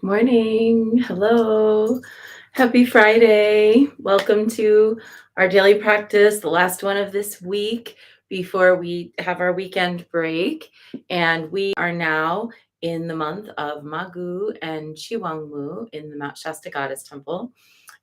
Morning. Hello. Happy Friday. Welcome to our daily practice, the last one of this week before we have our weekend break. And we are now in the month of Magu and Chiwangmu in the Mount Shasta Goddess Temple.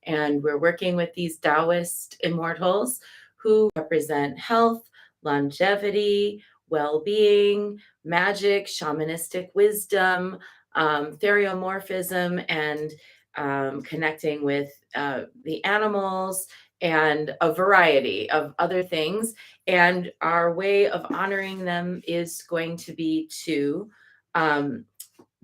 And we're working with these Taoist immortals who represent health, longevity, well being, magic, shamanistic wisdom, theriomorphism, and connecting with the animals and a variety of other things. And our way of honoring them is going to be to um,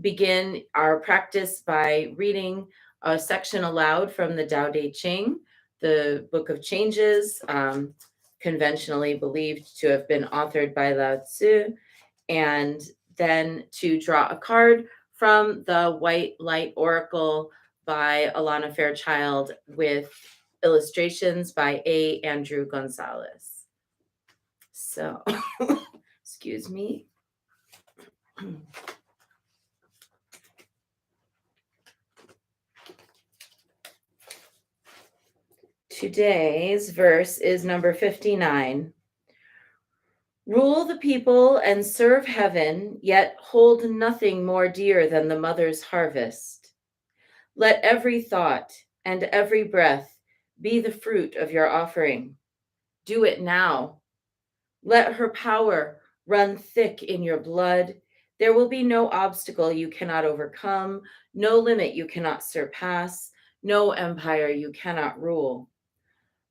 begin our practice by reading a section aloud from the Tao Te Ching, the Book of Changes, conventionally believed to have been authored by Lao Tzu, and then to draw a card from the White Light Oracle by Alana Fairchild with illustrations by A. Andrew Gonzalez. So, excuse me. Today's verse is number 59. Rule the people and serve heaven, yet hold nothing more dear than the mother's harvest. Let every thought and every breath be the fruit of your offering. Do it now. Let her power run thick in your blood. There will be no obstacle you cannot overcome, no limit you cannot surpass, no empire you cannot rule.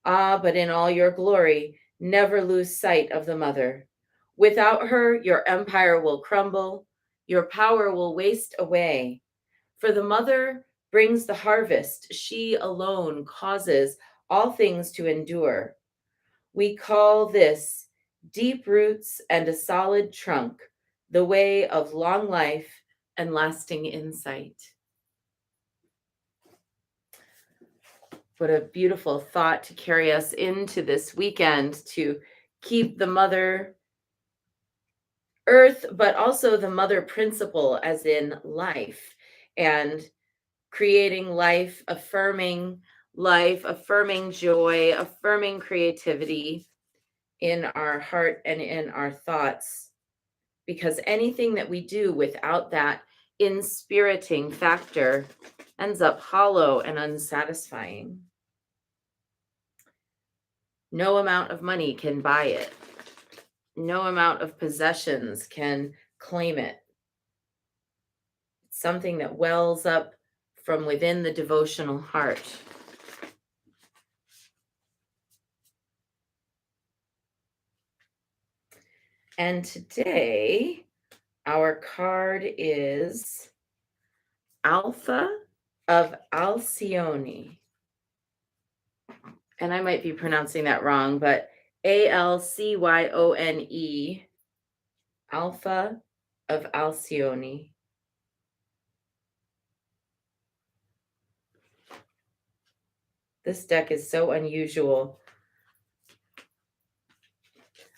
Ah, but in all your glory, never lose sight of the mother. Without her, your empire will crumble, your power will waste away. For the mother brings the harvest, she alone causes all things to endure. We call this deep roots and a solid trunk, the way of long life and lasting insight. What a beautiful thought to carry us into this weekend, to keep the mother earth, but also the mother principle, as in life, and creating life, affirming joy, affirming creativity in our heart and in our thoughts. Because anything that we do without that inspiriting factor ends up hollow and unsatisfying. No amount of money can buy it. No amount of possessions can claim it. It's something that wells up from within the devotional heart. And today, our card is Alpha of Alcyone. And I might be pronouncing that wrong, but Alcyone, Alpha of Alcyone. This deck is so unusual.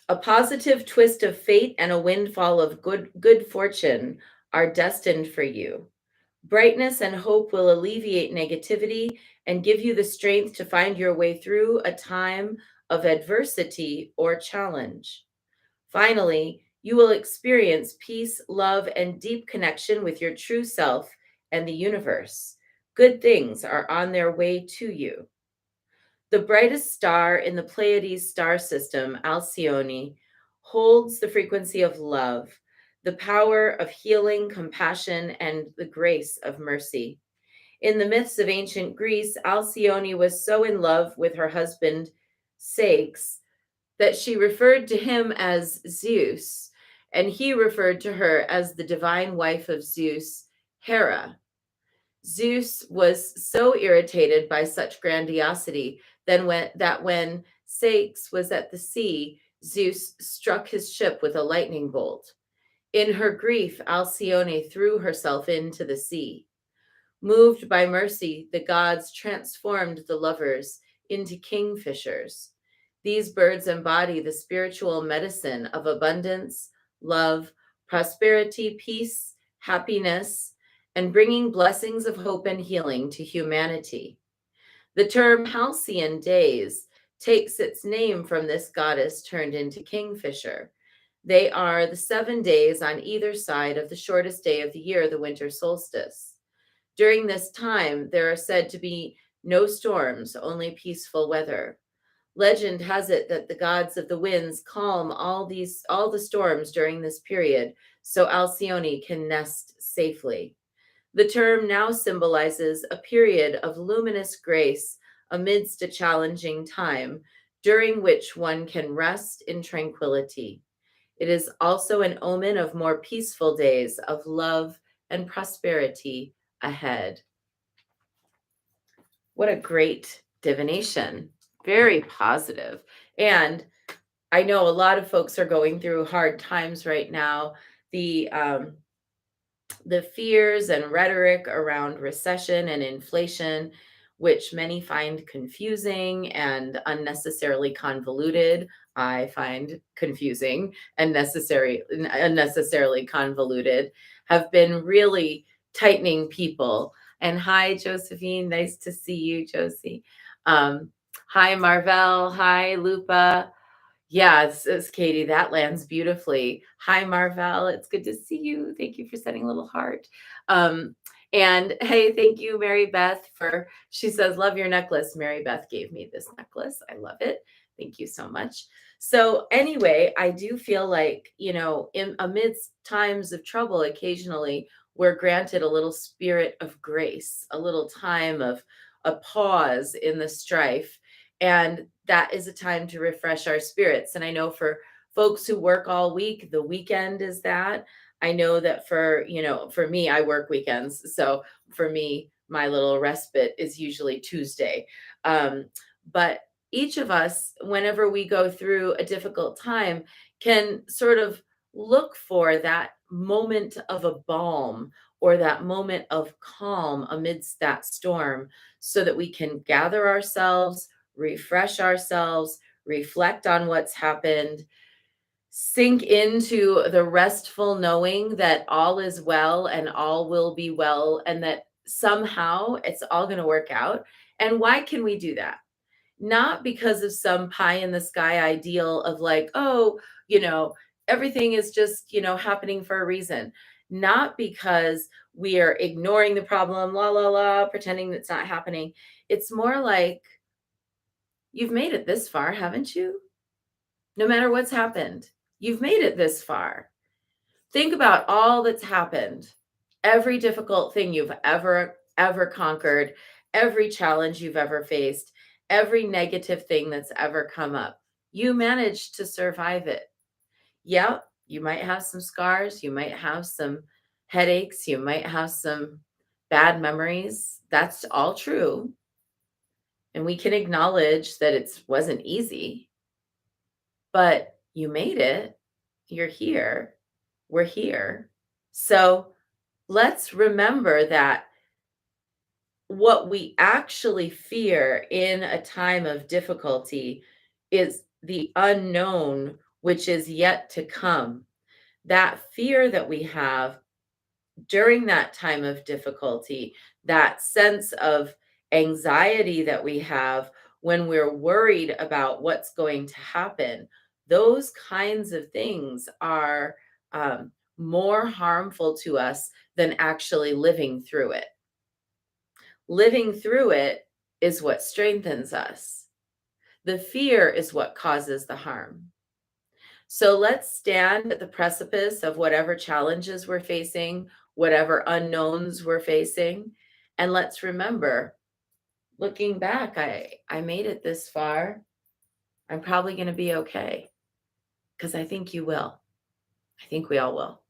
A positive twist of fate and a windfall of good fortune are destined for you. Brightness and hope will alleviate negativity and give you the strength to find your way through a time of adversity or challenge. Finally, you will experience peace, love, and deep connection with your true self and the universe. Good things are on their way to you. The brightest star in the Pleiades star system, Alcyone, holds the frequency of love, the power of healing, compassion, and the grace of mercy. In the myths of ancient Greece, Alcyone was so in love with her husband, Ceyx, that she referred to him as Zeus, and he referred to her as the divine wife of Zeus, Hera. Zeus was so irritated by such grandiosity that when Ceyx was at the sea, Zeus struck his ship with a lightning bolt. In her grief, Alcyone threw herself into the sea. Moved by mercy, the gods transformed the lovers into kingfishers. These birds embody the spiritual medicine of abundance, love, prosperity, peace, happiness, and bringing blessings of hope and healing to humanity. The term halcyon days takes its name from this goddess turned into kingfisher. They are the 7 days on either side of the shortest day of the year, the winter solstice. During this time, there are said to be no storms, only peaceful weather. Legend has it that the gods of the winds calm all the storms during this period so Alcyone can nest safely. The term now symbolizes a period of luminous grace amidst a challenging time, during which one can rest in tranquility. It is also an omen of more peaceful days of love and prosperity ahead. What a great divination. Very positive. And I know a lot of folks are going through hard times right now. The fears and rhetoric around recession and inflation, which many find confusing and unnecessarily convoluted. I find confusing and unnecessarily convoluted, have been really tightening people. And hi, Josephine. Nice to see you, Josie. Hi, Marvell. Hi, Lupa. Yeah, it's Katie. That lands beautifully. Hi, Marvel. It's good to see you. Thank you for sending a little heart. Um, and hey, thank you, Mary Beth, she says, love your necklace. Mary Beth gave me this necklace. I love it. Thank you so much. So anyway, I do feel like, in amidst times of trouble, occasionally we're granted a little spirit of grace, a little time of a pause in the strife. And that is a time to refresh our spirits. And I know for folks who work all week, the weekend is that. I know that for me, I work weekends. So for me, my little respite is usually Tuesday. But each of us, whenever we go through a difficult time, can sort of look for that moment of a balm or that moment of calm amidst that storm so that we can gather ourselves, refresh ourselves, reflect on what's happened, sink into the restful knowing that all is well and all will be well, and that somehow it's all going to work out. And why can we do that? Not because of some pie in the sky ideal of like, oh, everything is just, happening for a reason. Not because we are ignoring the problem, la, la, la, pretending it's not happening. It's more like, you've made it this far, haven't you? No matter what's happened, you've made it this far. Think about all that's happened, every difficult thing you've ever conquered, every challenge you've ever faced, every negative thing that's ever come up. You managed to survive it. Yeah, you might have some scars, you might have some headaches, you might have some bad memories. That's all true. And we can acknowledge that it wasn't easy, but you made it. You're here. We're here. So let's remember that what we actually fear in a time of difficulty is the unknown, which is yet to come. That fear that we have during that time of difficulty, that sense of anxiety that we have when we're worried about what's going to happen, those kinds of things are more harmful to us than actually living through it. Living through it is what strengthens us. The fear is what causes the harm. So let's stand at the precipice of whatever challenges we're facing, whatever unknowns we're facing, and let's remember, looking back, I made it this far. I'm probably going to be okay, because I think you will. I think we all will.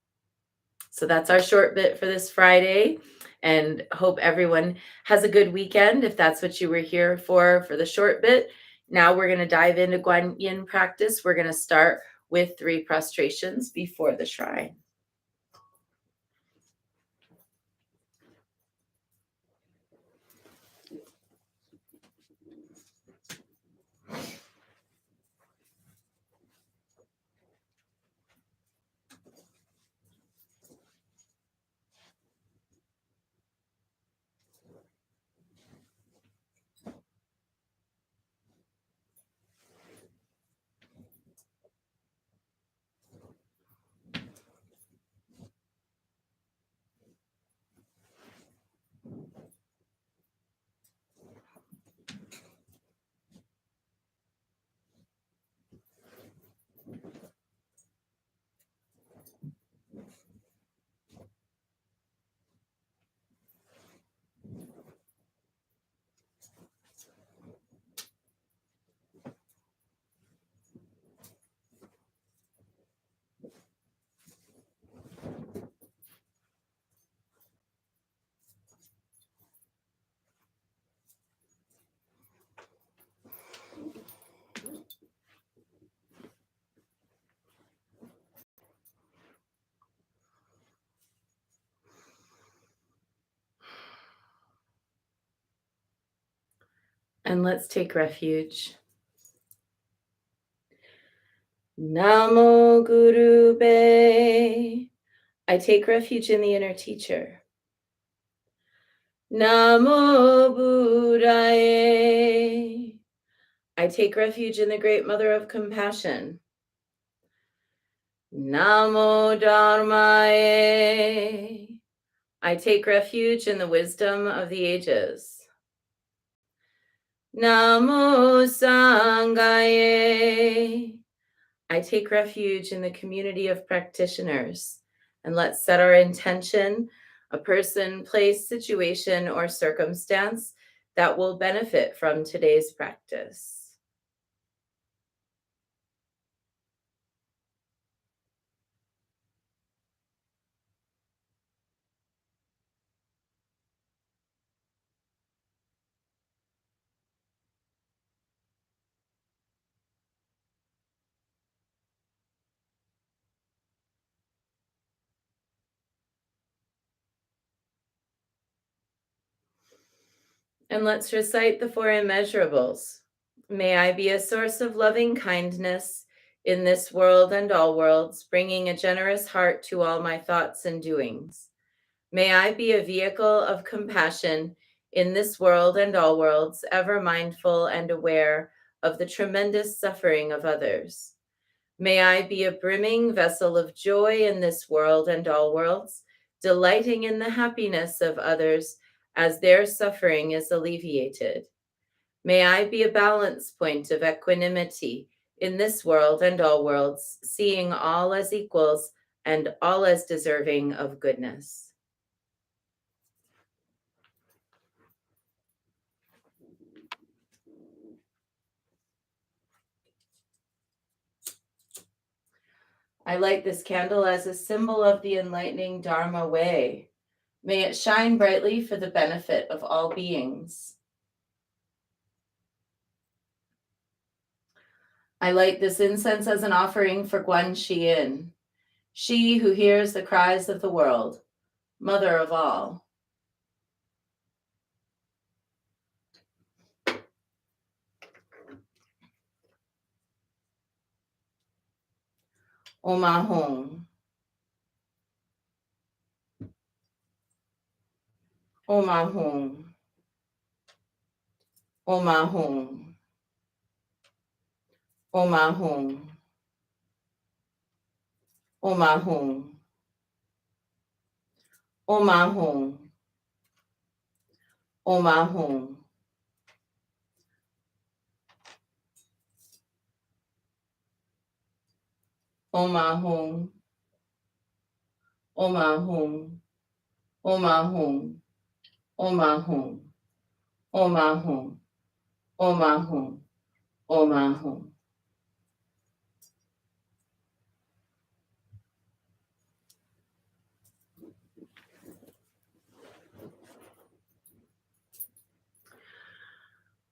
So that's our short bit for this Friday, and hope everyone has a good weekend if that's what you were here for the short bit. Now we're going to dive into Guan Yin practice. We're going to start with 3 prostrations before the shrine. And let's take refuge. Namo Guru Be. I take refuge in the inner teacher. Namo Buddhaye. I take refuge in the great mother of compassion. Namo Dharmaye. I take refuge in the wisdom of the ages. Namo Sanghaye. I take refuge in the community of practitioners. And let's set our intention, a person, place, situation, or circumstance that will benefit from today's practice. And let's recite the four immeasurables. May I be a source of loving kindness in this world and all worlds, bringing a generous heart to all my thoughts and doings. May I be a vehicle of compassion in this world and all worlds, ever mindful and aware of the tremendous suffering of others. May I be a brimming vessel of joy in this world and all worlds, delighting in the happiness of others as their suffering is alleviated. May I be a balance point of equanimity in this world and all worlds, seeing all as equals and all as deserving of goodness. I light this candle as a symbol of the enlightening Dharma way. May it shine brightly for the benefit of all beings. I light this incense as an offering for Guan Xiyin, she who hears the cries of the world, mother of all. Om Ahum. Om Ahum. Om Ahum. Om Ahum. Om Ahum. Om Ahum. Om Ahum. Om Ahum. Om Ahum. Om Ahum. Om Ahum. Om Ahum. Om Ahum. Om Ahum.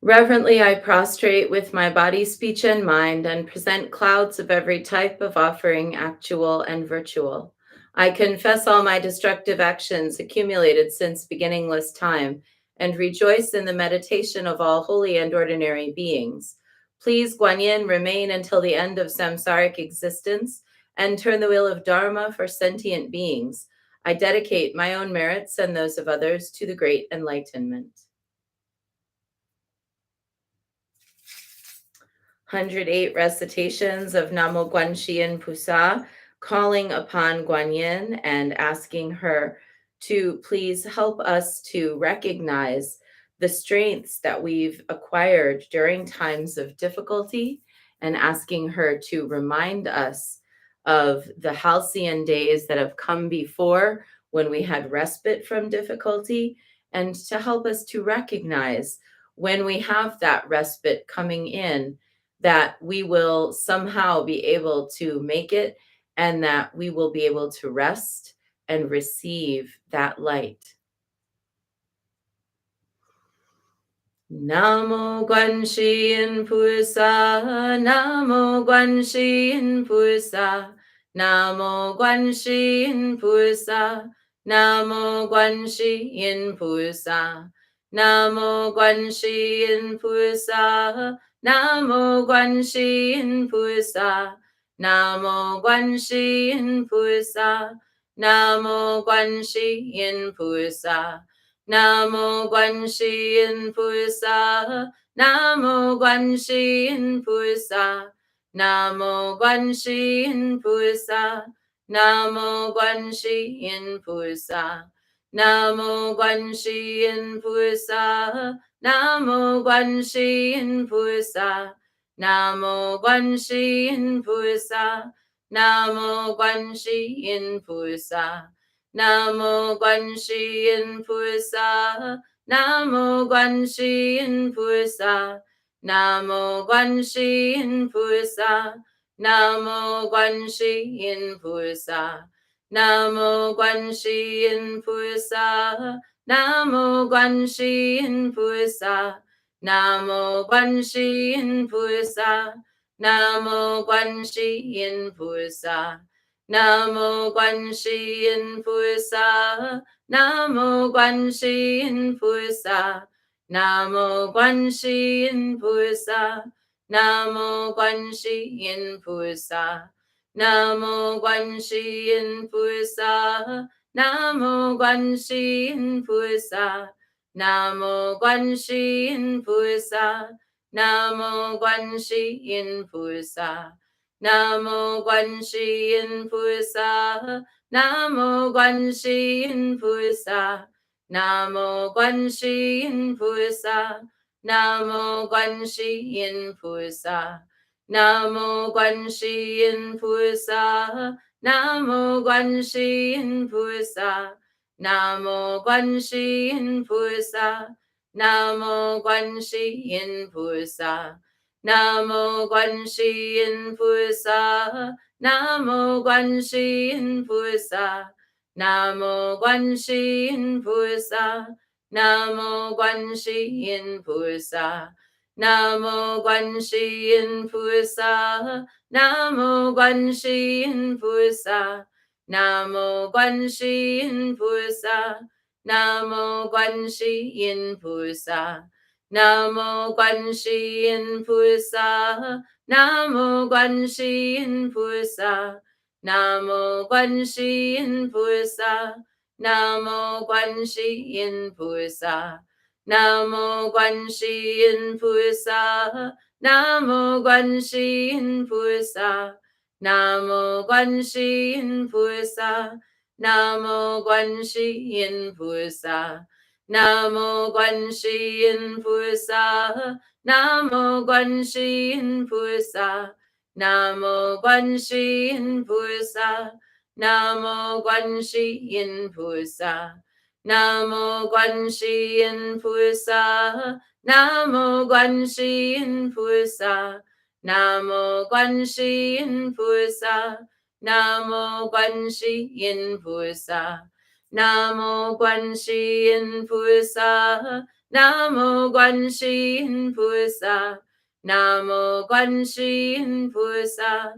Reverently, I prostrate with my body, speech, and mind and present clouds of every type of offering, actual and virtual. I confess all my destructive actions accumulated since beginningless time and rejoice in the meditation of all holy and ordinary beings. Please, Guan Yin, remain until the end of samsaric existence and turn the wheel of Dharma for sentient beings. I dedicate my own merits and those of others to the great enlightenment. 108 recitations of Namo Guan Xiyin Pusa, calling upon Guan Yin and asking her to please help us to recognize the strengths that we've acquired during times of difficulty, and asking her to remind us of the halcyon days that have come before when we had respite from difficulty, and to help us to recognize when we have that respite coming in, that we will somehow be able to make it, and that we will be able to rest and receive that light. Namo Guan Xiyin Pusa, Namo Guan Xiyin Pusa, Namo Guan Xiyin Pusa, Namo Guan Xiyin Pusa, Namo Guan Shi Yin Pusa, Namo Guan Shi Yin Pusa, Namo Guan Shi Yin Pusa, Namo Guan Shi Yin Pusa, Namo Guan Shi Yin Pusa, Namo Guan Shi Yin Pusa, Namo Guan Shi Yin Pusa, Namo Guan Shi Yin Pusa. Namo Guan Shi Yin Pusa, Namo Guan Shi Yin Pusa, Namo Guan Shi Yin Pusa, Namo Guan Shi Yin Pusa, Namo Guan Shi Yin Pusa, Namo Guan Shi Yin Pusa, Namo Guan Shi Yin Pusa, Namo Guan Shi Yin Pusa. Namo Guan Shi Yin Pusa, Namo Guan Shi Yin Pusa, Namo Guan Shi Yin Pusa, Namo Guan Shi Yin Pusa, Namo Guan Shi Yin Pusa, Namo Guan Shi Yin Pusa, Namo Guan Shi Yin Pusa, Namo Guan Shi Yin Pusa. Namo Guan Shi Yin Pusa, Namo Guan Shi Yin Pusa, Namo Guan Shi Yin Pusa, Namo Guan Shi Yin Pusa, Namo Guan Shi Yin Pusa, Namo Guan Shi Yin Pusa, Namo Guan Shi Yin Pusa, Namo Guan Shi Yin Pusa. Namo Guan Shi Yin Pusa, Namo Guan Shi Yin Pusa, Namo Guan Shi Yin Pusa, Namo Guan Shi Yin Pusa, Namo Guan Shi Yin Pusa, Namo Guan Shi Yin Pusa, Namo Guan Shi Yin Pusa, Namo Guan Shi Yin Pusa. Namo Guan Shi Yin Pusa, Namo Guan Shi Yin Pusa, Namo Guan Shi Yin Pusa, Namo Guan Shi Yin Pusa, Namo Guan Shi Yin Pusa, Namo Guan Shi Yin Pusa, Namo Guan Shi Yin Pusa, Namo Guan Shi Yin Pusa. Namo Guan Shi Yin Pusa, Namo Guan Shi Yin Pusa, Namo Guan Shi Yin Pusa, Namo Guan Shi Yin Pusa, Namo Guan Shi Yin Pusa, Namo Guan Shi Yin Pusa, Namo Guan Shi Yin Pusa, Namo Guan Shi Yin Pusa. Namo Guan Shi Yin Pusa, Namo Guan Shi Yin Pusa, Namo Guan Shi Yin Pusa, Namo Guan Shi Yin Pusa, Namo Guan Shi Yin Pusa, Namo Guan Shi Yin Pusa, Namo Guan Shi Yin Pusa,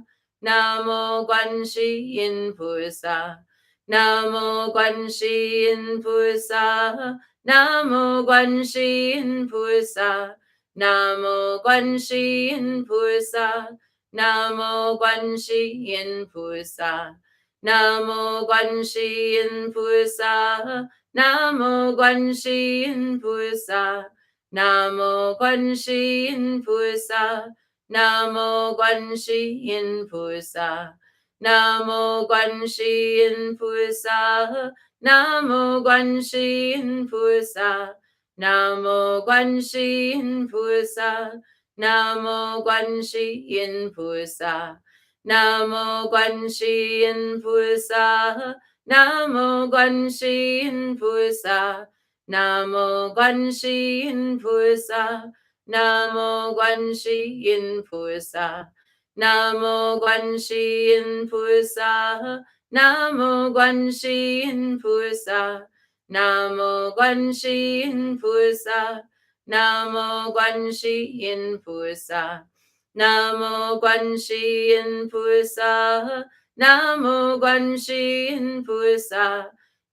Namo Guan Shi Yin Pusa. Namo Guan Shi Yin Pusa, Namo Guan Shi Yin Pusa, Namo Guan Shi Yin Pusa, Namo Guan Shi Yin Pusa, Namo Guan Shi Yin Pusa, Namo Guan Shi Yin Pusa, Namo Guan Shi Yin Pusa, Namo Guan Shi Yin Pusa. Namo Guan Shi Yin Pusa, Namo Guan Shi Yin Pusa, Namo Guan Shi Yin Pusa, Namo Guan Shi Yin Pusa, Namo Guan Shi Yin Pusa, Namo Guan Shi Yin Pusa, Namo Guan Shi Yin Pusa, Namo Guan Shi Yin Pusa. Namo Guan Shi Yin Pusa, Namo Guan Shi Yin Pusa, Namo Guan Shi Yin Pusa, Namo Guan Shi Yin Pusa, Namo Guan Shi Yin Pusa, Namo Guan Shi Yin Pusa,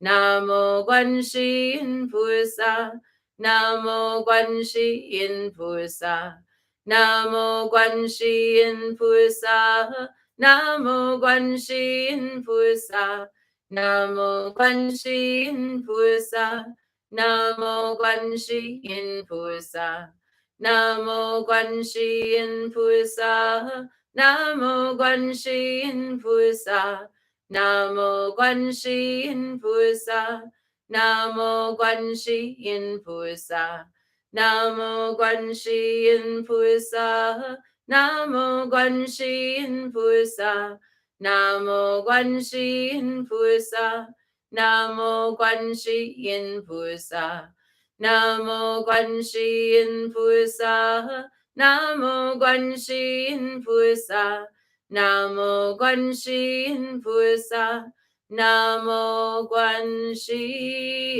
Namo Guan Shi Yin Pusa, Namo Guanxi Yin Pusa. Namo Guanxi Yin Pusa. Namo Guanxi Yin Pusa. Namo Guanxi Yin Pusa. Namo Guanxi Yin Pusa. Namo Guanxi Yin Pusa. Namo Guanxi Yin Pusa. Namo Guanxi Yin Pusa. Namo Guanxi Yin Pusa. Namo Guanxi Yin Pusa. Namo Guanxi Yin Pusa. Namo Guanxi Yin Pusa. Namo Guanxi Yin Pusa. Namo Guanxi Yin Pusa. Namo Guanxi Yin Pusa. Namo Guanxi Yin Pusa. Namo Guanxi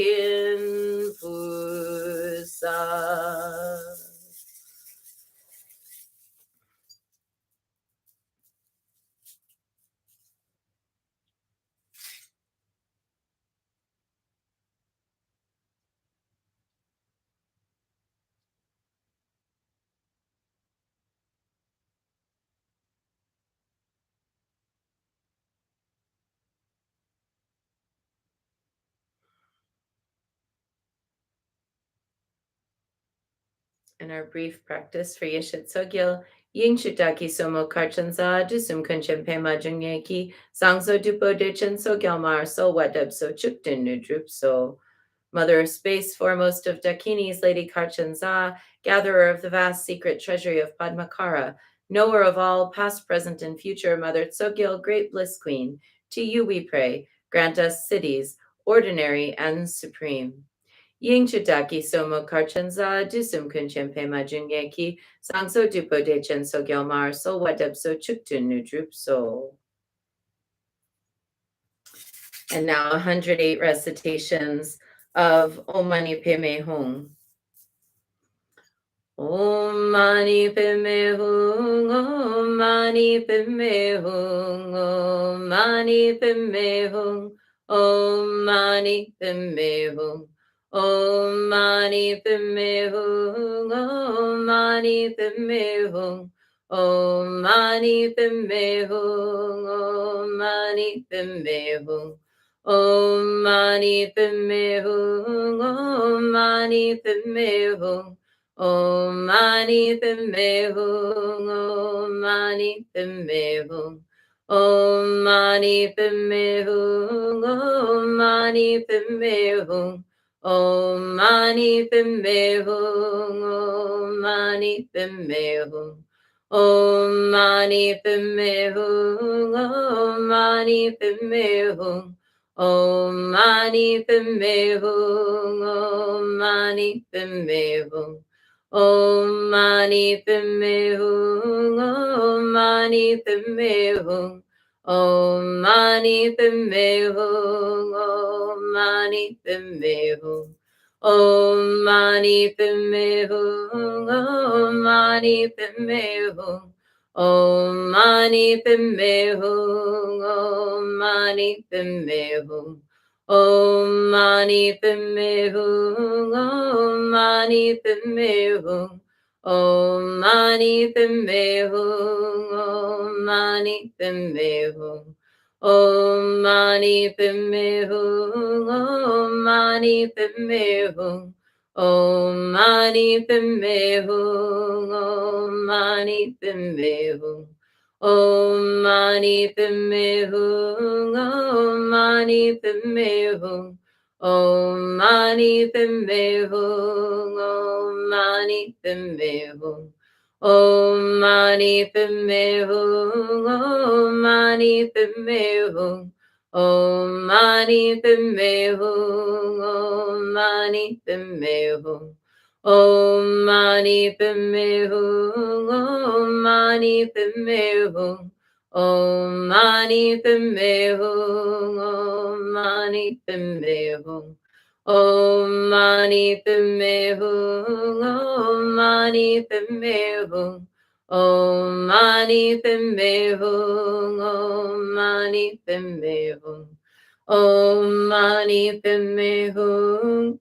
Yin Pusa. In our brief practice for Yeshit Sogil, Ying Shutaki Somo Karchanza, Dusum Kunchen Pema Jungyeki, Sangso Dupo Dechen So Gyalmar, So Wadub So Chukden Nudrup So. Mother of space, foremost of Dakinis, Lady Karchanza, gatherer of the vast secret treasury of Padmakara, knower of all, past, present, and future, Mother Tsogil, great bliss queen, to you we pray, grant us cities, ordinary and supreme. Ying Chutaki Somo Karchanza, Dusum Kunchen Pema Junyeki, Sangso Dupo Dechen So Gyalmar, So Wadeb So Chuktun Nudrup So. And now 108 recitations of Om Mani Padme Hum. Om Mani Padme Hum, Om Mani Padme Hum, Om Mani Padme Hum, Om Mani Padme Hum, Om Mani Padme Hum, Om Mani Padme Hum, Om Mani Padme Hum, Om Mani Padme Hum. Om Mani Padme Hum, Om Mani Padme Hum. Om Mani Padme Hum, Om Mani Padme Hum, Om Mani Padme Hum, Om Mani Padme Hum, Om Mani Padme Hum, Om Mani Padme Hum, Om Mani Padme Hum, Om Mani Padme Hum, Om Mani Padme Hum, Om Mani Padme Hum. Om Mani Padme Hum, Om Mani Padme Hum, Om Mani Padme Hum, Om Mani Padme Hum, Om Mani Padme Hum, Om Mani Padme Hum, Om Mani Padme Hum, Om Mani Padme Hum. Om Mani Padme Hum, Om Mani Padme Hum, Om Mani Padme Hum, Om Mani Padme Hum, Om Mani Padme Hum, Om Mani Padme Hum, Om Mani Padme Hum, Om Mani Padme Hum. Om Mani Padme Hum, Om Mani Padme Hum, Om Mani Padme Hum, Om Mani Padme Hum, Om Mani Padme Hum, Om Mani Padme Hum, Om Mani Padme Hum, Om Mani Padme Hum. Om Mani Padme Hum, Om Mani Padme Hum, Om Mani Padme Hum, Om Mani Padme Hum, Om Mani Padme Hum, Om Mani Padme Hum, Om Mani Padme Hum, Om Mani Padme Hum, Om Mani Padme Hum.